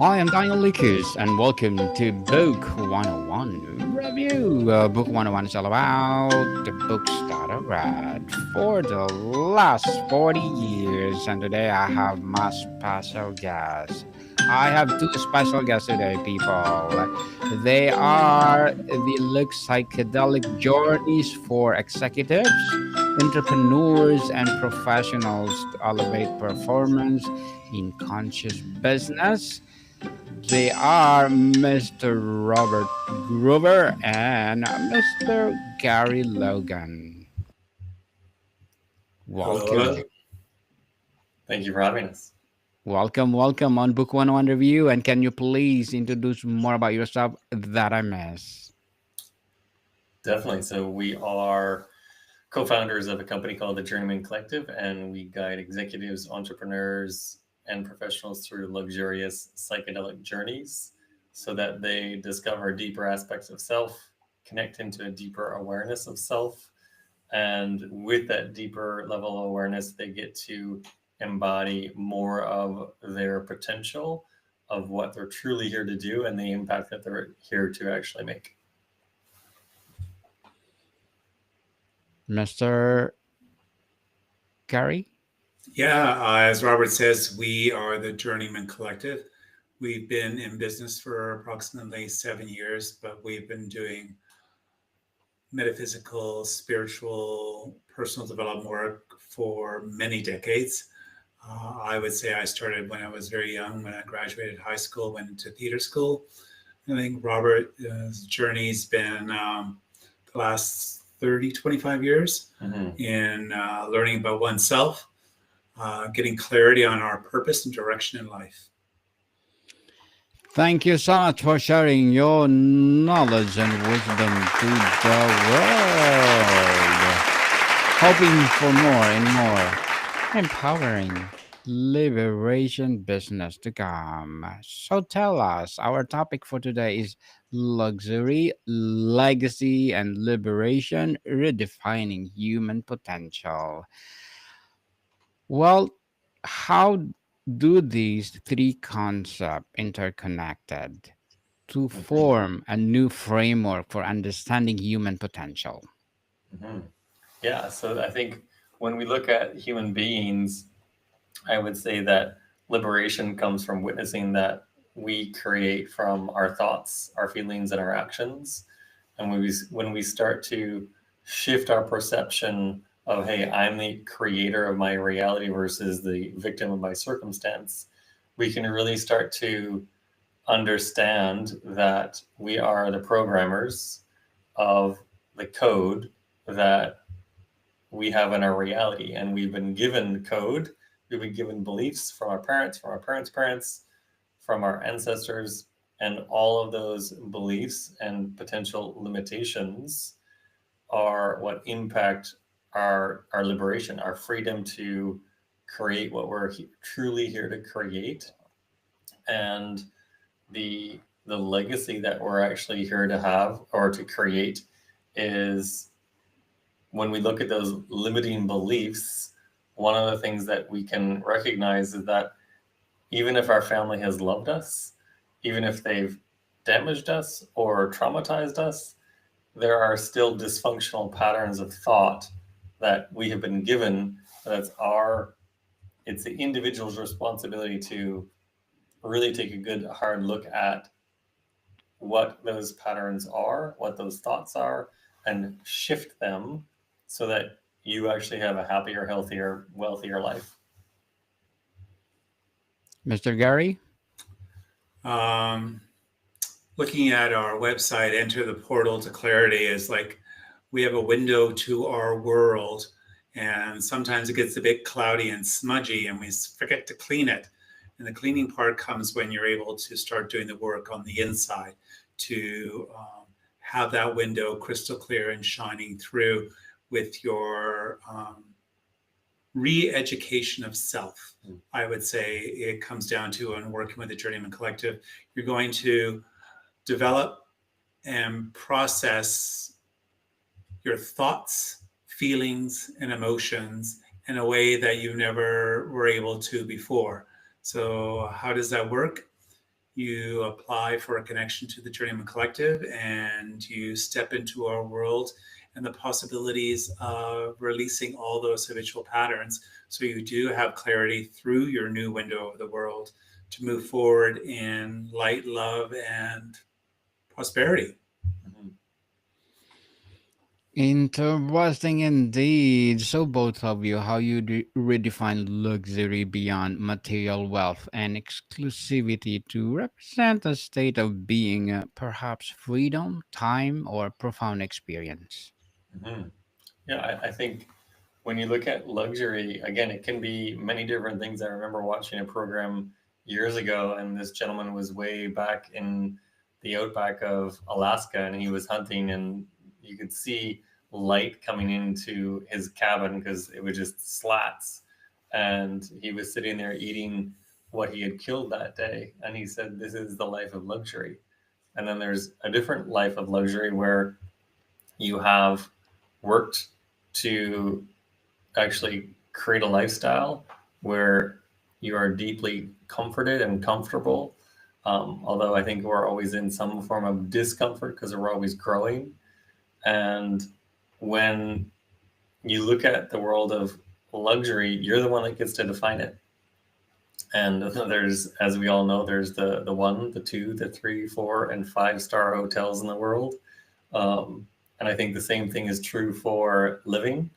Hi, I'm Daniel Lucas, and welcome to Book 101 Review. Book 101 is all about the books that I read for the last 40 years, and today I have my special guest. I have two special guests today, people. They are the Look Psychedelic Journeys for Executives, entrepreneurs, and professionals to elevate performance in conscious business. They are Mr. Robert Grover and Mr. Gary Logan. Hello, hello. Welcome. Thank you for having us. Welcome on Book 101 Review. And can you please introduce more about yourself that I miss? Definitely. So we are co-founders of a company called the Journeyman Collective, and we guide executives, entrepreneurs, and professionals through luxurious psychedelic journeys so that they discover deeper aspects of self, connect into a deeper awareness of self, and with that deeper level of awareness, they get to embody more of their potential of what they're truly here to do and the impact that they're here to actually make. Mr. Gary? Yeah, as Robert says, we are the Journeyman Collective. We've been in business for approximately 7 years, but we've been doing metaphysical, spiritual, personal development work for many decades. I would say I started when I was very young, when I graduated high school, went into theater school. I think Robert's journey's been the last 30, 25 years in learning about oneself, getting clarity on our purpose and direction in life. Thank you so much for sharing your knowledge and wisdom to the world. Hoping for more and more empowering liberation business to come. So tell us, our topic for today is luxury, legacy, and liberation, redefining human potential. Well, how do these three concepts interconnected to form a new framework for understanding human potential? Mhm. Yeah, so I think when we look at human beings, I would say that liberation comes from witnessing that we create from our thoughts, our feelings, and our actions. And when we start to shift our perception of, hey, I'm the creator of my reality versus the victim of my circumstance, we can really start to understand that we are the programmers of the code that we have in our reality. And we've been given code, we've been given beliefs from our parents' parents, from our ancestors, and all of those beliefs and potential limitations are what impact our liberation, our freedom to create what we're truly here to create, and the legacy that we're actually here to have or to create is when we look at those limiting beliefs, one of the things that we can recognize is that even if our family has loved us, even if they've damaged us or traumatized us, there are still dysfunctional patterns of thought that we have been given. It's the individual's responsibility to really take a good hard look at what those patterns are, what those thoughts are, and shift them so that you actually have a happier, healthier, wealthier life. Mr. Gary? Um, Looking at our website, Enter the Portal to Clarity is like we have a window to our world, and sometimes it gets a bit cloudy and smudgy, and we forget to clean it. And the cleaning part comes when you're able to start doing the work on the inside to have that window crystal clear and shining through with your re-education of self. I would say it comes down to, when working with the Journeyman Collective, you're going to develop and process your thoughts, feelings, and emotions in a way that you never were able to before. So how does that work? you apply for a connection to the Journeyman Collective and you step into our world and the possibilities of releasing all those habitual patterns. So you do have clarity through your new window of the world to move forward in light, love, and prosperity. Mhm. Interesting indeed. So, both of you, how you redefine luxury beyond material wealth and exclusivity to represent a state of being, perhaps freedom, time, or profound experience. Mhm. Yeah, I think when you look at luxury, again, it can be many different things. I remember watching a program years ago, and this gentleman was way back in the outback of Alaska, and he was hunting, and you could see light coming into his cabin because it was just slats. And he was sitting there eating what he had killed that day. And he said, "This is the life of luxury." And then there's a different life of luxury where you have worked to actually create a lifestyle where you are deeply comforted and comfortable. Although I think we're always in some form of discomfort because we're always growing. And when you look at the world of luxury, you're the one that gets to define it. And there's, as we all know, there's the one, the two, the three, four, and 5-star hotels in the world. And I think the same thing is true for living.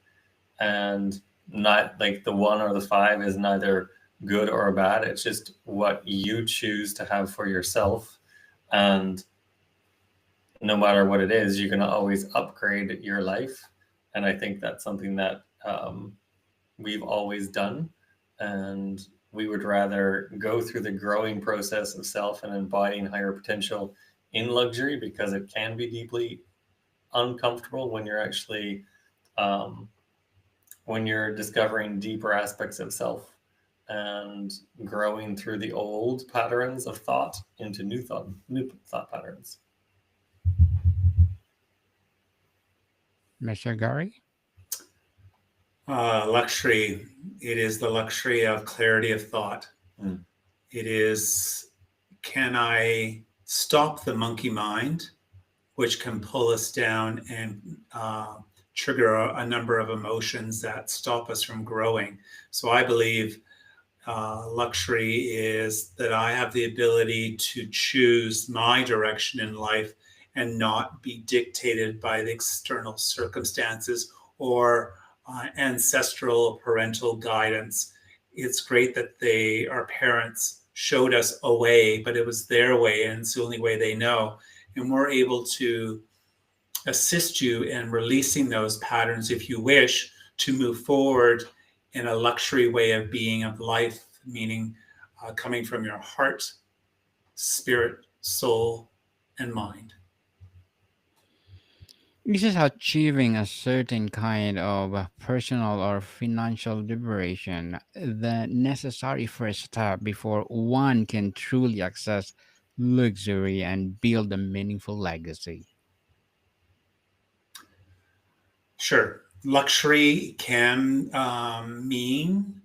And not like the one or the five is neither good or bad. It's just what you choose to have for yourself. And no matter what it is, you can always upgrade your life. And I think that's something that we've always done. And we would rather go through the growing process of self and embodying higher potential in luxury because it can be deeply uncomfortable when you're actually um, when you're discovering deeper aspects of self and growing through the old patterns of thought into new thought patterns. Mr. Gary? Luxury, it is the luxury of clarity of thought. Mm. It is, can I stop the monkey mind, which can pull us down and trigger a number of emotions that stop us from growing? So I believe luxury is that I have the ability to choose my direction in life and not be dictated by the external circumstances or ancestral parental guidance. It's great that our parents showed us a way, but it was their way and it's the only way they know. And we're able to assist you in releasing those patterns if you wish to move forward in a luxury way of being of life, meaning coming from your heart, spirit, soul, and mind. This is achieving a certain kind of personal or financial liberation, the necessary first step before one can truly access luxury and build a meaningful legacy. Sure. Luxury can mean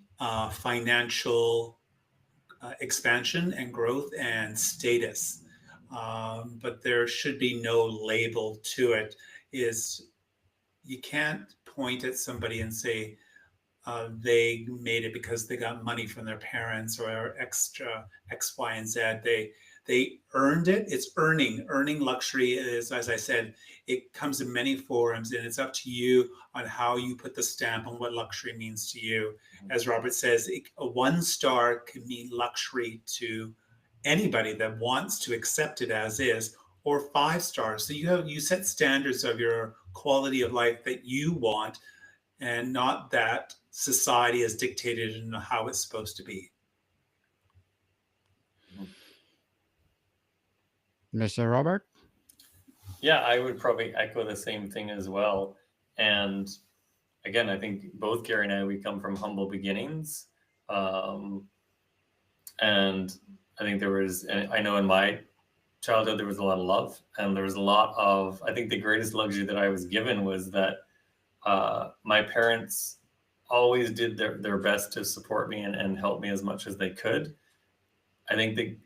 financial expansion and growth and status. But there should be no label to it. Is you can't point at somebody and say they made it because they got money from their parents or extra X, Y, and Z. They earned it. It's earning. Earning luxury is, as I said, it comes in many forms, and it's up to you on how you put the stamp on what luxury means to you. As Robert says, a 1-star can mean luxury to anybody that wants to accept it as is, or 5 stars. So you set standards of your quality of life that you want, and not that society has dictated and how it's supposed to be. Mr. Robert? Yeah, I would probably echo the same thing as well. And again, I think both Gary and I, we come from humble beginnings. Um, and I think I know in my childhood, there was a lot of love and there was a lot of, I think the greatest luxury that I was given was that my parents always did their best to support me and help me as much as they could. I think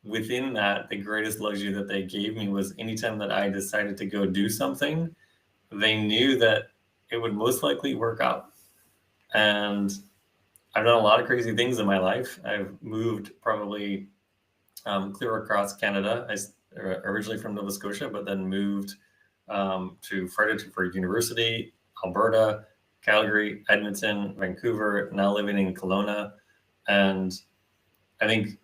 within that, the greatest luxury that they gave me was anytime that I decided to go do something, they knew that it would most likely work out. And I've done a lot of crazy things in my life. I've moved probably clear across Canada. Originally from Nova Scotia, but then moved to Fredericton for university, Alberta, Calgary, Edmonton, Vancouver, now living in Kelowna. And I think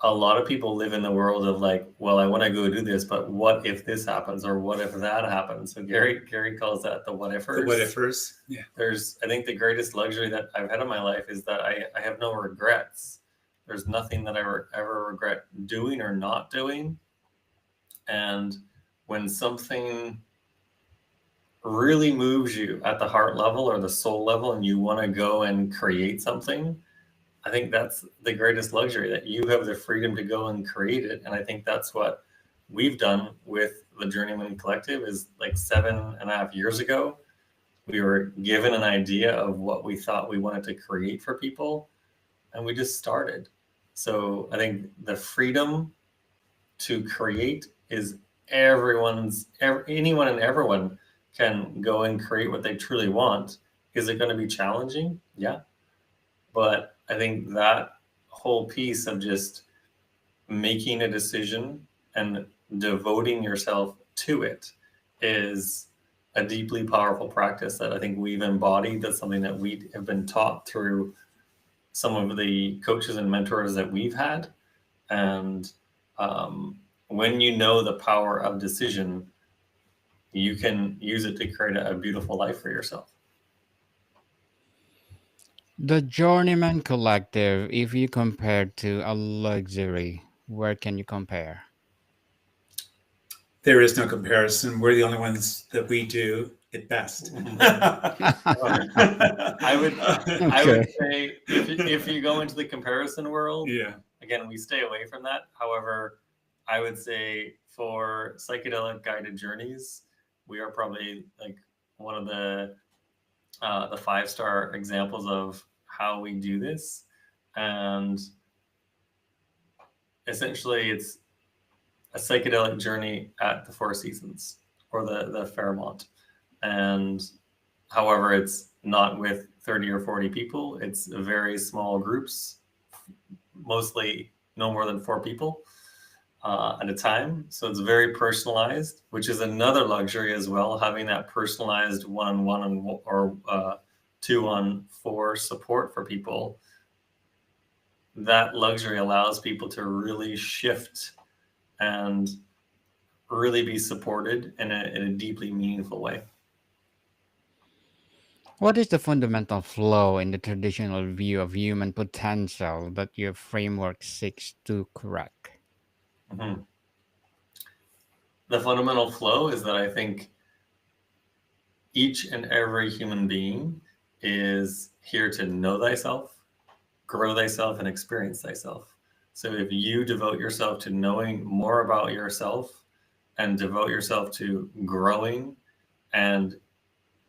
a lot of people live in the world of like, well, I want to go do this, but what if this happens or what if that happens? So Gary calls that the what ifers. The what ifers. Yeah. I think the greatest luxury that I've had in my life is that I have no regrets. There's nothing that I ever regret doing or not doing. And when something really moves you at the heart level or the soul level and you want to go and create something, I think that's the greatest luxury, that you have the freedom to go and create it. And I think that's what we've done with the Journeyman Collective. Is like 7.5 years ago, we were given an idea of what we thought we wanted to create for people, and we just started. So I think the freedom to create is anyone and everyone can go and create what they truly want. Is it going to be challenging? Yeah. But I think that whole piece of just making a decision and devoting yourself to it is a deeply powerful practice that I think we've embodied. That's something that we have been taught through some of the coaches and mentors that we've had. And when you know the power of decision, you can use it to create a beautiful life for yourself. The Journeyman Collective, if you compare to a luxury, where can you compare? There is no comparison. We're the only ones that we do it best. I would Okay. say if you go into the comparison world, Yeah. again, we stay away from that. However, I would say for psychedelic guided journeys, we are probably like one of the 5-star examples of how we do this. And essentially it's a psychedelic journey at the Four Seasons or the Fairmont. And however, it's not with 30 or 40 people. It's very small groups, mostly no more than 4 people at a time. So it's very personalized, which is another luxury as well, having that personalized one-on-one or 2-on-4 support for people. That luxury allows people to really shift and really be supported in a deeply meaningful way. What is the fundamental flaw in the traditional view of human potential that your framework seeks to correct? Mm-hmm. The fundamental flow is that I think each and every human being is here to know thyself, grow thyself, and experience thyself. So if you devote yourself to knowing more about yourself and devote yourself to growing, and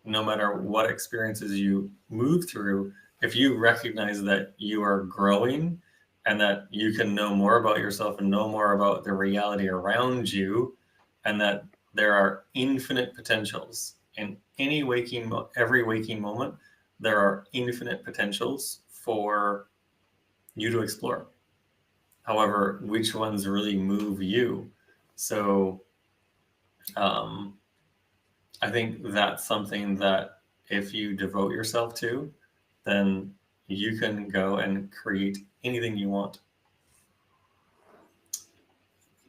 no matter what experiences you move through, if you recognize that you are growing and that you can know more about yourself and know more about the reality around you, and that there are infinite potentials in every waking moment, there are infinite potentials for you to explore. However, which ones really move you? So I think that's something that if you devote yourself to, then you can go and create anything you want.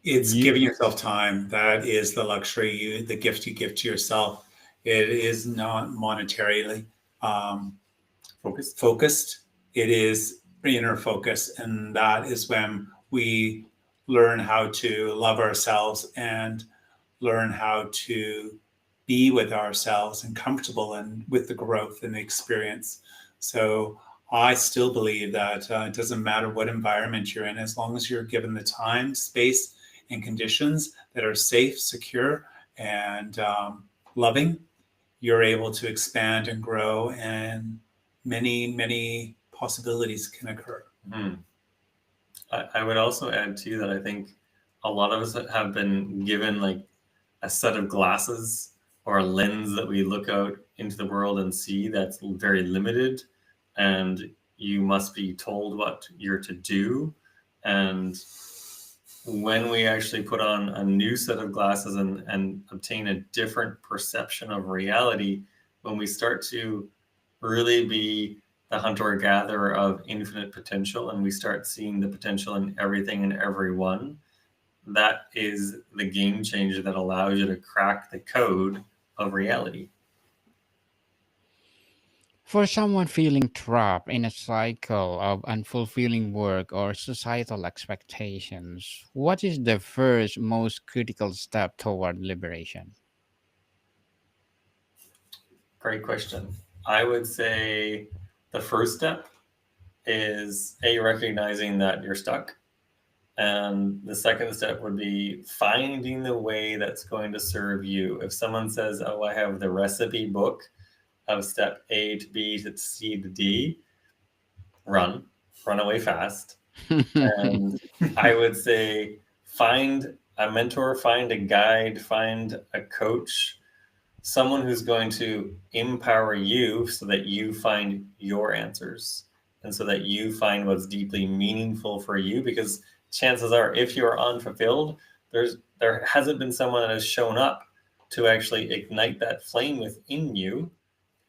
It's giving yourself time. That is the luxury, the gift you give to yourself. It is not monetarily focused. It is inner focus. And that is when we learn how to love ourselves and learn how to be with ourselves and comfortable and with the growth and the experience. So I still believe that it doesn't matter what environment you're in, as long as you're given the time, space, and conditions that are safe, secure, and loving, you're able to expand and grow, and many, many possibilities can occur. Mm. I would also add too that I think a lot of us have been given like a set of glasses or a lens that we look out into the world and see that's very limited, and you must be told what you're to do. And when we actually put on a new set of glasses and obtain a different perception of reality, when we start to really be the hunter gatherer of infinite potential and we start seeing the potential in everything and everyone, that is the game changer that allows you to crack the code of reality. For someone feeling trapped in a cycle of unfulfilling work or societal expectations, what is the first most critical step toward liberation? Great question. I would say the first step is A, recognizing that you're stuck. And the second step would be finding the way that's going to serve you. If someone says, oh, I have the recipe book of step A to B to C to D, run away fast. And I would say find a mentor, find a guide, find a coach, someone who's going to empower you so that you find your answers and so that you find what's deeply meaningful for you. Because chances are, if you're unfulfilled, there hasn't been someone that has shown up to actually ignite that flame within you.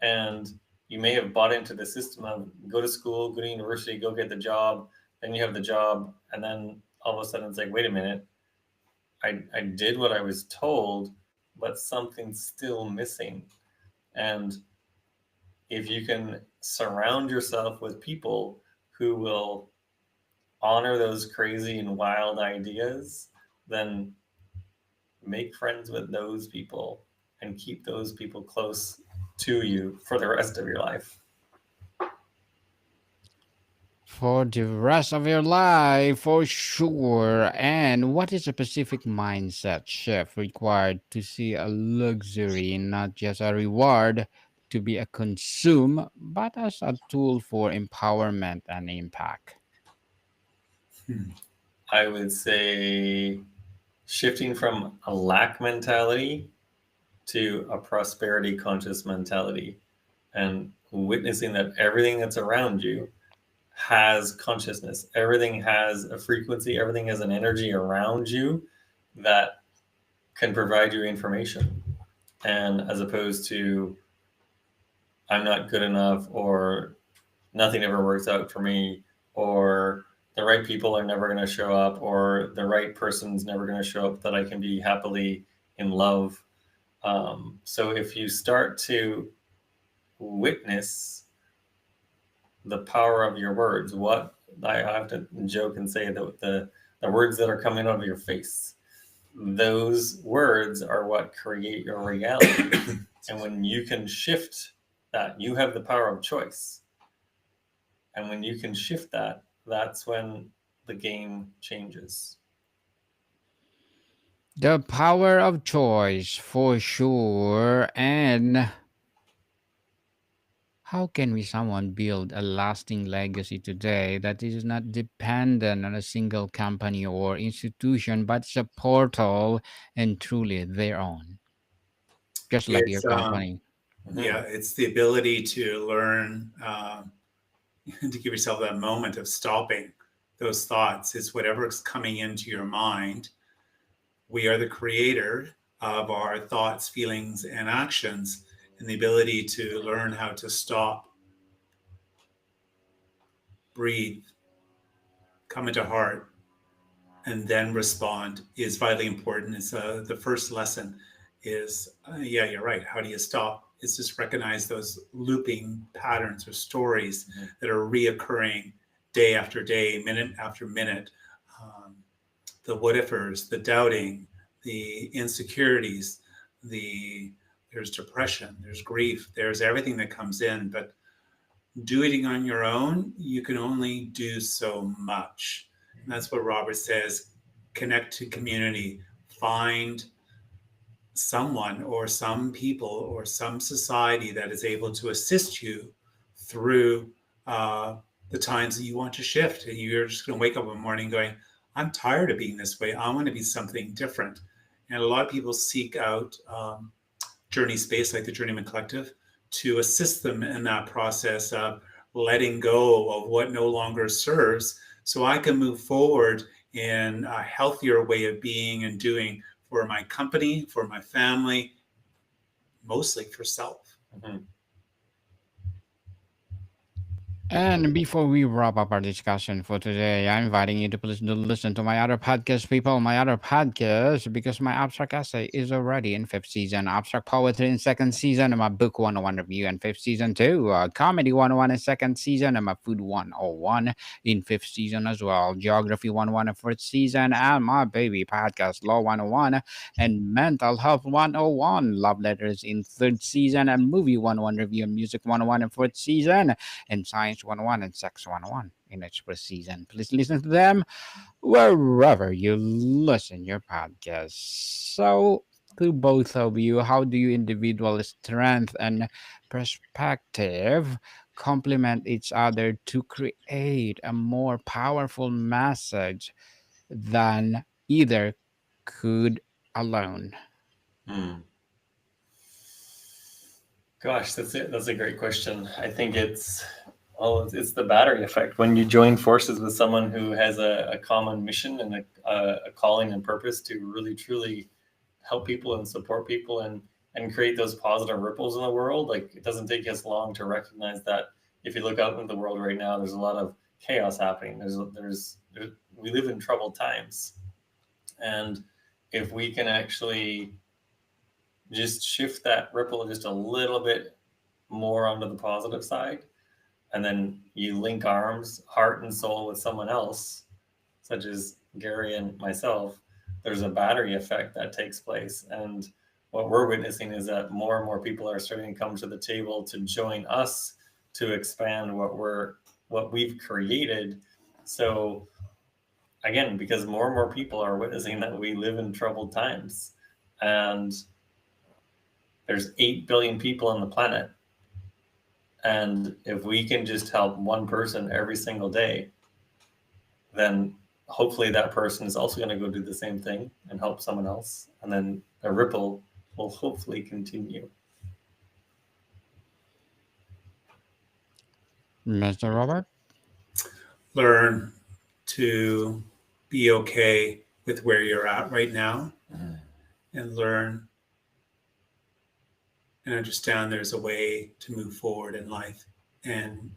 And you may have bought into the system of go to school, go to university, go get the job. Then you have the job, and then all of a sudden it's like, wait a minute, I did what I was told, but something's still missing. And if you can surround yourself with people who will honor those crazy and wild ideas, then make friends with those people and keep those people close to you for the rest of your life. For the rest of your life, for sure. And what is a specific mindset shift required to see a luxury not just a reward to be a consume, but as a tool for empowerment and impact? Hmm. I would say shifting from a lack mentality to a prosperity conscious mentality and witnessing that everything that's around you has consciousness. Everything has a frequency, everything has an energy around you that can provide you information. And as opposed to, I'm not good enough, or nothing ever works out for me, or the right people are never going to show up, or the right person's never going to show up that I can be happily in love. So if you start to witness the power of your words, what I have to joke and say that the words that are coming out of your face, those words are what create your reality. And when you can shift that, you have the power of choice. And when you can shift that, that's when the game changes. The power of choice, for sure. And how can we someone build a lasting legacy today that is not dependent on a single company or institution, but it's a portal and truly their own, just like your It's company? yeah, Mhm. it's the ability to learn to give yourself that moment of stopping those thoughts. It's whatever's coming into your mind. We are the creator of our thoughts, feelings, and actions, and the ability to learn how to stop, breathe, come into heart, and then respond is vitally important. It's the first lesson is, yeah, you're right. How do you stop? It's just recognize those looping patterns or stories that are reoccurring day after day, minute after minute. Um, the what ifers, the doubting, the insecurities, the there's depression, there's grief, there's everything that comes in. But doing it on your own, you can only do so much. And that's what Robert says, connect to community, find someone or some people or some society that is able to assist you through the times that you want to shift. And you're just going to wake up one morning going, I'm tired of being this way. I want to be something different. And a lot of people seek out Journey Space, like the Journeyman Collective, to assist them in that process of letting go of what no longer serves so I can move forward in a healthier way of being and doing for my company, for my family, mostly for self. Mhm. And before we wrap up our discussion for today, I'm inviting you to please do listen to my other podcast, people. My other podcast, because my abstract essay is already in fifth season, abstract poetry in second season, and my book 101 review in fifth season too, comedy 101 in second season, and my food 101 in fifth season as well, geography 101 in fourth season, and my baby podcast law 101 and mental health 101, love letters in third season, and movie 101 review and music 101 in fourth season and Science 101 and Sex 101 in each per season. Please listen to them wherever you listen your podcast. So, to both of you, how do you individual strength and perspective complement each other to create a more powerful message than either could alone? Hmm. Gosh, that's it. That's a great question. I think it's the battery effect. When you join forces with someone who has a common mission and a calling and purpose to really truly help people and support people and create those positive ripples in the world, like it doesn't take us long to recognize that if you look out into the world right now, there's a lot of chaos happening. There's we live in troubled times, and if we can actually just shift that ripple just a little bit more onto the positive side, and then you link arms, heart and soul with someone else, such as Gary and myself, there's a battery effect that takes place. And what we're witnessing is that more and more people are starting to come to the table to join us to expand what we've created. So again, because more and more people are witnessing that we live in troubled times, and there's 8 billion people on the planet. And if we can just help one person every single day, then hopefully that person is also going to go do the same thing and help someone else. And then the ripple will hopefully continue. Mr. Robert? Learn to be okay with where you're at right now and learn and understand there's a way to move forward in life and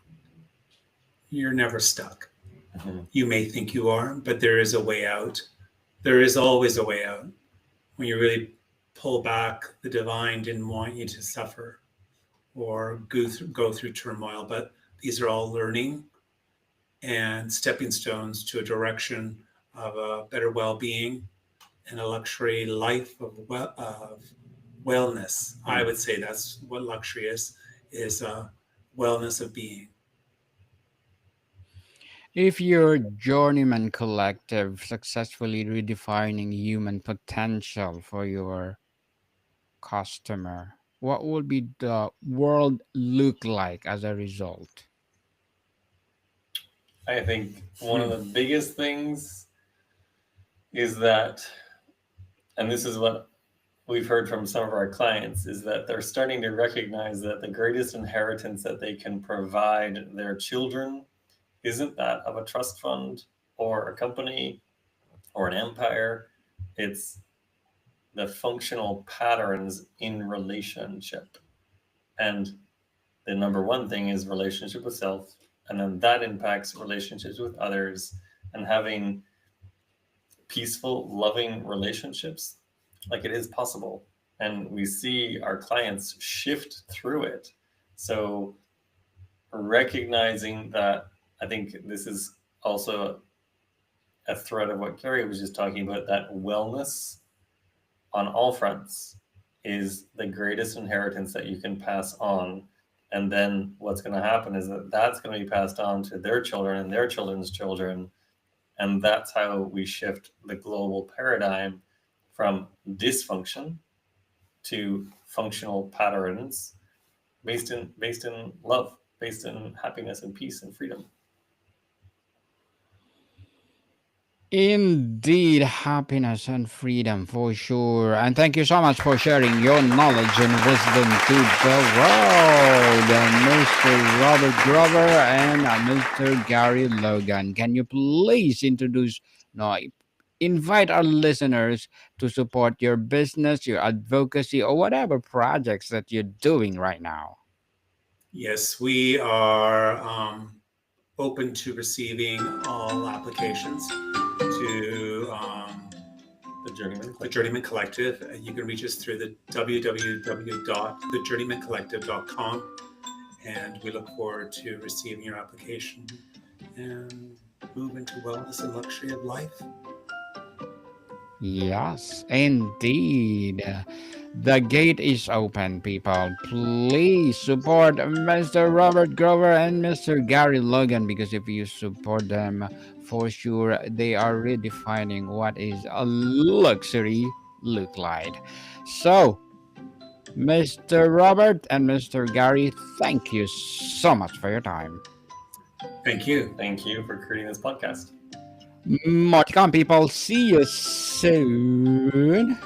you're never stuck. Mhm. You may think you are, but there is a way out. There is always a way out. When you really pull back, the divine didn't want you to suffer or go through turmoil, but these are all learning and stepping stones to a direction of a better well-being and a luxury life of wellness. I would say that's what luxury is a wellness of being. If your journeyman collective successfully redefining human potential for your customer, what would be the world look like as a result? I think one of the biggest things is that, and this is what we've heard from some of our clients, is that they're starting to recognize that the greatest inheritance that they can provide their children isn't that of a trust fund or a company or an empire. It's the functional patterns in relationship. And the number one thing is relationship with self. And then that impacts relationships with others, and having peaceful, loving relationships, like it is possible. And we see our clients shift through it. So recognizing that, I think this is also a thread of what Carrie was just talking about, that wellness on all fronts is the greatest inheritance that you can pass on. And then what's going to happen is that that's going to be passed on to their children and their children's children. And that's how we shift the global paradigm from dysfunction to functional patterns based in love, based in happiness and peace and freedom. Indeed, happiness and freedom for sure. And thank you so much for sharing your knowledge and wisdom to the world, Mr. Robert Grover and Mr. Gary Logan. Can you please introduce, no, invite our listeners to support your business, your advocacy, or whatever projects that you're doing right now? Yes, we are open to receiving all applications to The Journeyman the Collective. Journeyman Collective. You can reach us through the www.thejourneymancollective.com, and we look forward to receiving your application and move into wellness and luxury of life. Yes, indeed. The gate is open, people. Please support Mr. Robert Grover and Mr. Gary Logan because if you support them, for sure they are redefining what is a luxury look like. So, Mr. Robert and Mr. Gary, thank you so much for your time. Thank you. Thank you for creating this podcast. More to come, people. See you soon.